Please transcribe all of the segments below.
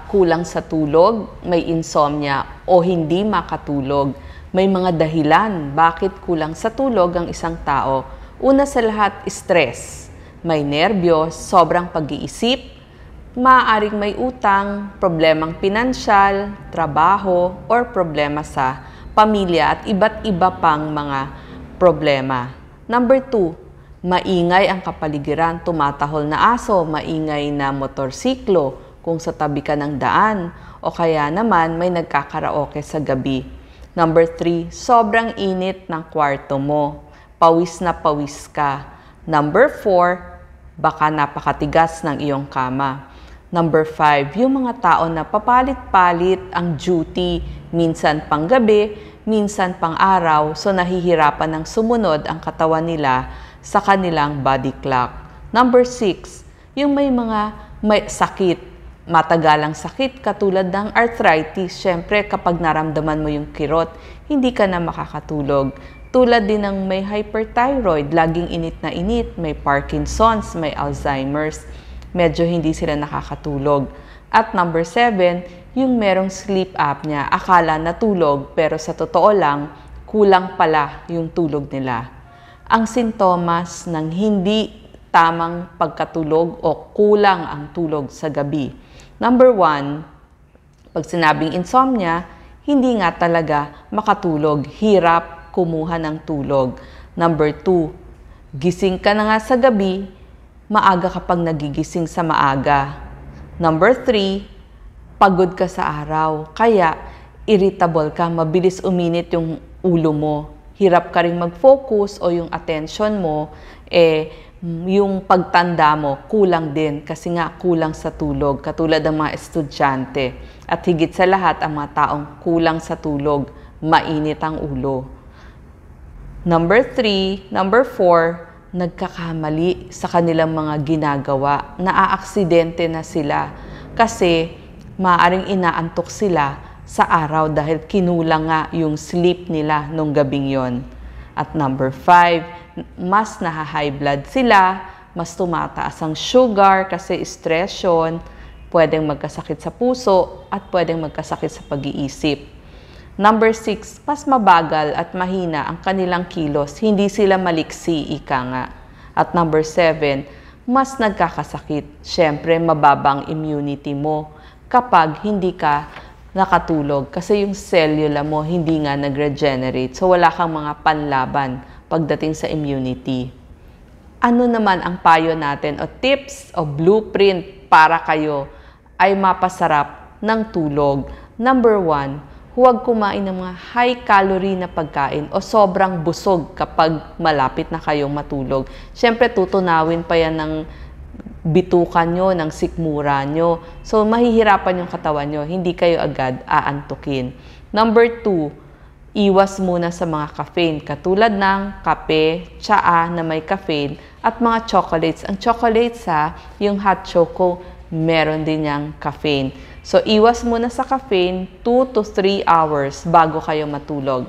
kulang sa tulog, may insomnia o hindi makatulog. May mga dahilan bakit kulang sa tulog ang isang tao. Una sa lahat, stress. May nerbiyos, sobrang pag-iisip, maaaring may utang, problemang pinansyal, trabaho, or problema sa pamilya at iba't iba pang mga problema. Number 2, maingay ang kapaligiran, tumatahol na aso, maingay na motorsiklo kung sa tabi ka ng daan, o kaya naman may nagkakaraoke sa gabi. Number 3, sobrang init ng kwarto mo, pawis na pawis ka. Number 4, baka napakatigas ng iyong kama. Number 5, yung mga tao na papalit-palit ang duty, minsan pang gabi, minsan pang araw, so nahihirapan ng sumunod ang katawan nila sa kanilang body clock. Number 6, yung may sakit, matagalang sakit katulad ng arthritis. Siyempre, kapag naramdaman mo yung kirot, hindi ka na makakatulog. Tulad din ng may hyperthyroid, laging init na init, may Parkinson's, may Alzheimer's, medyo hindi sila nakakatulog. At number 7, yung merong sleep apnea, akala natulog pero sa totoo lang, kulang pala yung tulog nila. Ang sintomas ng hindi tamang pagkatulog o kulang ang tulog sa gabi. Number 1, pag sinabing insomnia, hindi nga talaga makatulog, hirap kumuha ng tulog. Number 2, gising ka na nga sa gabi, maaga kapag nagigising sa maaga. Number 3, pagod ka sa araw, kaya irritable ka, mabilis uminit yung ulo mo. Hirap ka rin mag-focus o yung attention mo, yung pagtanda mo, kulang din kasi nga kulang sa tulog, katulad ng mga estudyante. At higit sa lahat, ang mga taong kulang sa tulog, mainit ang ulo. Number 4, nagkakamali sa kanilang mga ginagawa, naaaksidente na sila kasi maaaring inaantok sila sa araw dahil kinulang nga yung sleep nila nung gabing yon. At number 5, mas naha-high blood sila, mas tumataas ang sugar kasi stress yun, pwedeng magkasakit sa puso at pwedeng magkasakit sa pag-iisip. Number 6, mas mabagal at mahina ang kanilang kilos, hindi sila maliksi, ika nga. At number 7, mas nagkakasakit. Siyempre, mababang immunity mo kapag hindi ka nakatulog kasi yung cellula mo hindi nga nag-regenerate. So, wala kang mga panlaban pagdating sa immunity. Ano naman ang payo natin o tips o blueprint para kayo ay mapasarap ng tulog? Number 1, huwag kumain ng mga high-calorie na pagkain o sobrang busog kapag malapit na kayong matulog. Siyempre, tutunawin pa yan ng bitukan nyo, ng sikmura nyo. So, mahihirapan yung katawan nyo. Hindi kayo agad aantukin. Number 2, iwas muna sa mga caffeine, katulad ng kape, tsaa na may caffeine, at mga chocolates. Ang chocolates yung hot choco, meron din yung caffeine. So, iwas muna sa caffeine 2 to 3 hours bago kayo matulog.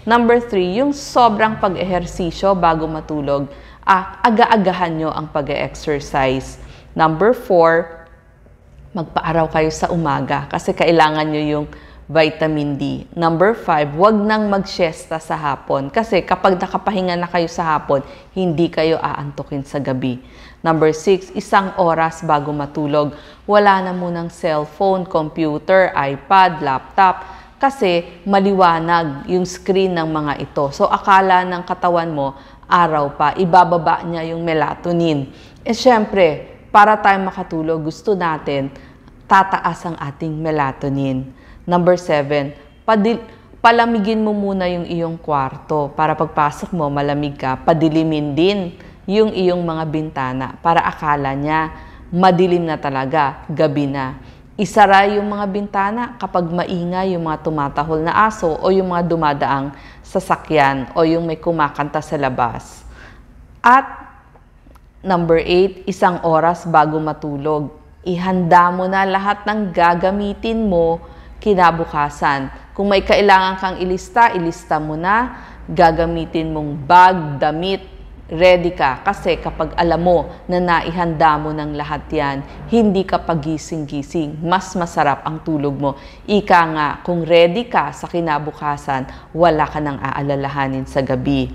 Number 3, yung sobrang pag-ehersisyo bago matulog, aga-agahan nyo ang pag-exercise. Number 4, magpaaraw kayo sa umaga kasi kailangan nyo yung vitamin D. Number 5, huwag nang mag-siesta sa hapon kasi kapag nakapahinga na kayo sa hapon, hindi kayo aantukin sa gabi. Number 6, 1 oras bago matulog. Wala na munang cellphone, computer, iPad, laptop kasi maliwanag yung screen ng mga ito. So, akala ng katawan mo, araw pa, ibababa niya yung melatonin. Siyempre, para tayo makatulog, gusto natin tataas ang ating melatonin. Number 7, palamigin mo muna yung iyong kwarto para pagpasok mo, malamig ka. Padilimin din yung iyong mga bintana para akala niya madilim na talaga, gabi na. Isara yung mga bintana kapag maingay yung mga tumatahol na aso o yung mga dumadaang sasakyan o yung may kumakanta sa labas. At number 8, 1 oras bago matulog. Ihanda mo na lahat ng gagamitin mo kinabukasan. Kung may kailangan kang ilista, ilista mo na. Gagamitin mong bag, damit, ready ka. Kasi kapag alam mo na naihanda mo ng lahat yan, hindi ka pagising-gising. Mas masarap ang tulog mo. Ika nga, kung ready ka sa kinabukasan, wala ka nang aalalahanin sa gabi.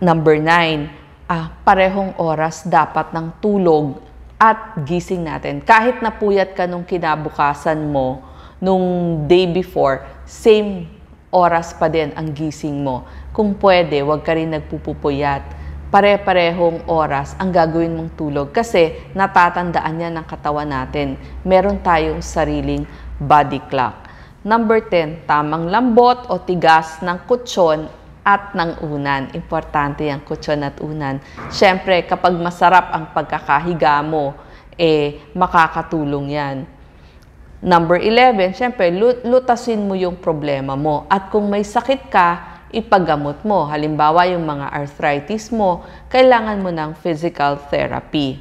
Number 9, parehong oras dapat ng tulog at gising natin. Kahit napuyat ka nung kinabukasan mo, nung day before, same oras pa din ang gising mo. Kung pwede, huwag ka rin nagpupupuyat. Pare-parehong oras ang gagawin mong tulog kasi natatandaan yan ng katawan natin. Meron tayong sariling body clock. Number 10, tamang lambot o tigas ng kutsyon at ng unan. Importante yung kutsyon at unan. Siyempre, kapag masarap ang pagkakahiga mo, makakatulong yan. Number 11, syempre, lutasin mo yung problema mo. At kung may sakit ka, ipagamot mo. Halimbawa, yung mga arthritis mo, kailangan mo ng physical therapy.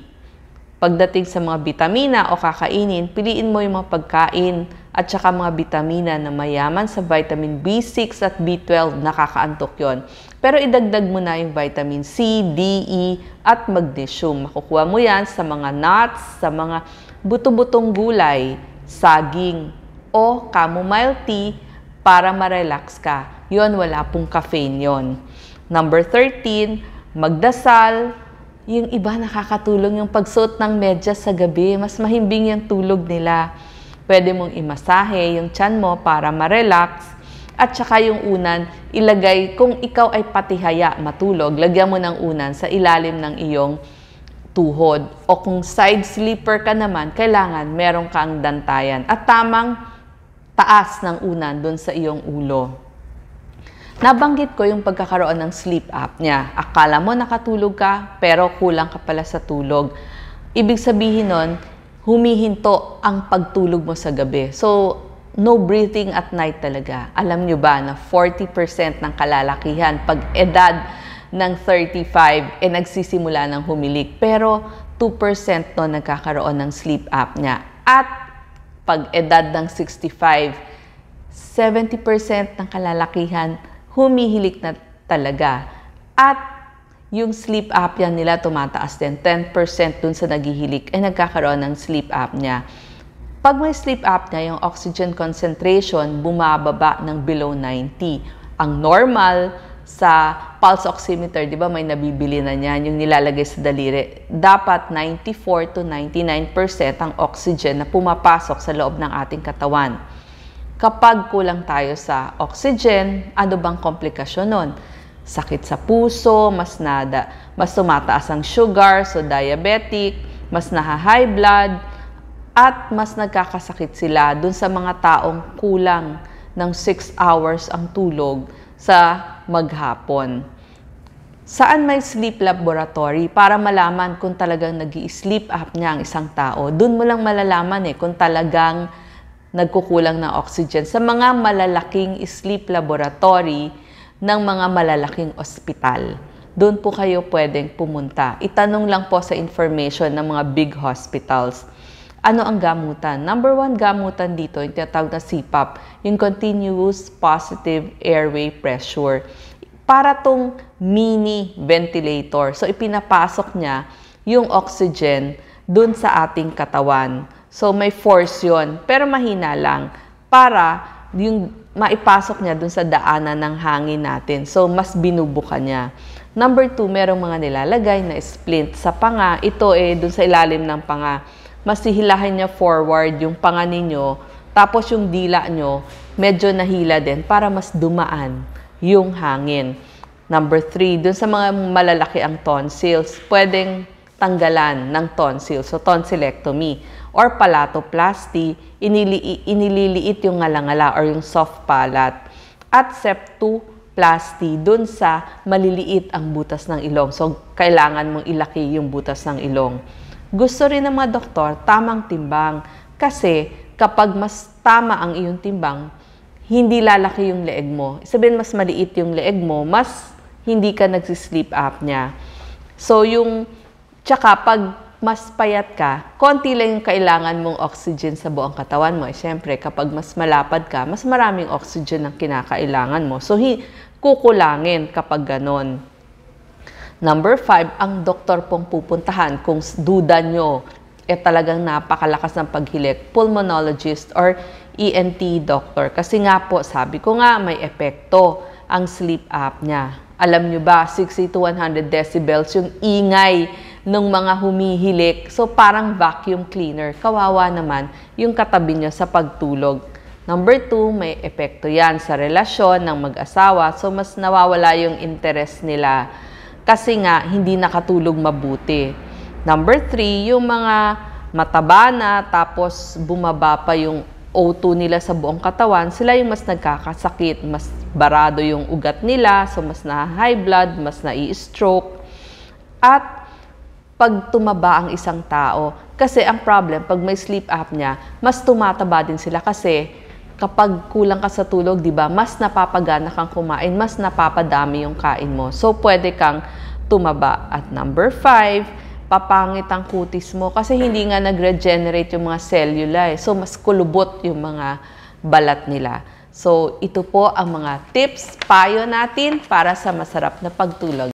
Pagdating sa mga bitamina o kakainin, piliin mo yung mga pagkain at saka mga bitamina na mayaman sa vitamin B6 at B12, nakakaantok yon. Pero idagdag mo na yung vitamin C, D, E at magnesium. Makukuha mo yan sa mga nuts, sa mga buto-butong gulay, saging o chamomile tea para ma-relax ka. Yun, wala pong caffeine yon. Number 13, magdasal. Yung iba nakakatulong yung pagsuot ng medyas sa gabi. Mas mahimbing yung tulog nila. Pwede mong imasahe yung tiyan mo para ma-relax. At saka yung unan, ilagay, kung ikaw ay patihaya matulog, lagyan mo ng unan sa ilalim ng iyong tuhod. O kung side sleeper ka naman, kailangan meron kang dantayan at tamang taas ng unan doon sa iyong ulo. Nabanggit ko yung pagkakaroon ng sleep apnea. Akala mo nakatulog ka, pero kulang ka pala sa tulog. Ibig sabihin nun, humihinto ang pagtulog mo sa gabi. So, no breathing at night talaga. Alam nyo ba na 40% ng kalalakihan pag edad ng 35, nagsisimula ng humilik. Pero 2% no nagkakaroon ng sleep apnea. At pag edad ng 65, 70% ng kalalakihan humihilik na talaga. At yung sleep apnea nila tumataas din. 10% dun sa naghihilik ay nagkakaroon ng sleep apnea. Pag may sleep apnea, yung oxygen concentration bumababa ng below 90. Ang normal sa pulse oximeter, di ba may nabibili na niyan, yung nilalagay sa daliri. Dapat 94 to 99% ang oxygen na pumapasok sa loob ng ating katawan. Kapag kulang tayo sa oxygen, ano bang komplikasyon nun? Sakit sa puso, mas tumataas ang sugar, so diabetic, mas naha-high blood, at mas nagkakasakit sila dun sa mga taong kulang ng 6 hours ang tulog sa maghapon. Saan may sleep laboratory para malaman kung talagang nag-i-sleep apnea ang isang tao? Doon mo lang malalaman kung talagang nagkukulang ng oxygen. Sa mga malalaking sleep laboratory ng mga malalaking ospital. Doon po kayo pwedeng pumunta. Itanong lang po sa information ng mga big hospitals. Ano ang gamutan? Number 1 gamutan dito, yung tinatawag na CPAP, yung Continuous Positive Airway Pressure. Para tong mini ventilator. So, ipinapasok niya yung oxygen dun sa ating katawan. So, may force yon, pero mahina lang para yung maipasok niya dun sa daanan ng hangin natin. So, mas binubuka niya. Number 2, merong mga nilalagay na splint sa panga. Ito dun sa ilalim ng panga. Mas hihilahin niya forward yung panga ninyo, tapos yung dila nyo, medyo nahila din para mas dumaan yung hangin. Number 3, dun sa mga malalaki ang tonsils, pwedeng tanggalan ng tonsils, so tonsillectomy. Or palatoplasty, inililiit yung ngalangala or yung soft palate. At septoplasty, dun sa maliliit ang butas ng ilong. So, kailangan mong ilaki yung butas ng ilong. Gusto rin ng mga doktor, tamang timbang. Kasi kapag mas tama ang iyong timbang, hindi lalaki yung leeg mo. Sabihin mas maliit yung leeg mo, mas hindi ka nagsisleep apnea. So tsaka pag mas payat ka, konti lang yung kailangan mong oxygen sa buong katawan mo. Siyempre, kapag mas malapad ka, mas maraming oxygen ang kinakailangan mo. So, kukulangin kapag ganon. Number 5, ang doktor pong pupuntahan kung duda nyo talagang napakalakas ng paghilik, pulmonologist or ENT doctor. Kasi nga po, sabi ko nga, may epekto ang sleep apnea. Alam nyo ba, 60 to 100 decibels yung ingay ng mga humihilik. So, parang vacuum cleaner. Kawawa naman yung katabi nyo sa pagtulog. Number 2, may epekto yan sa relasyon ng mag-asawa. So, mas nawawala yung interest nila kasi nga hindi nakatulog mabuti. Number 3, yung mga mataba na tapos bumaba pa yung O2 nila sa buong katawan, sila yung mas nagkakasakit, mas barado yung ugat nila, so mas na-high blood, mas na-i-stroke. At pag tumaba ang isang tao, kasi ang problem, pag may sleep apnea, mas tumataba din sila kasi kapag kulang ka sa tulog, di ba, mas napapagana kang kumain, mas napapadami yung kain mo. So, pwede kang tumaba. At number 5, papangit ang kutis mo kasi hindi nga nag-regenerate yung mga cellula. So, mas kulubot yung mga balat nila. So, ito po ang mga tips, payo natin para sa masarap na pagtulog.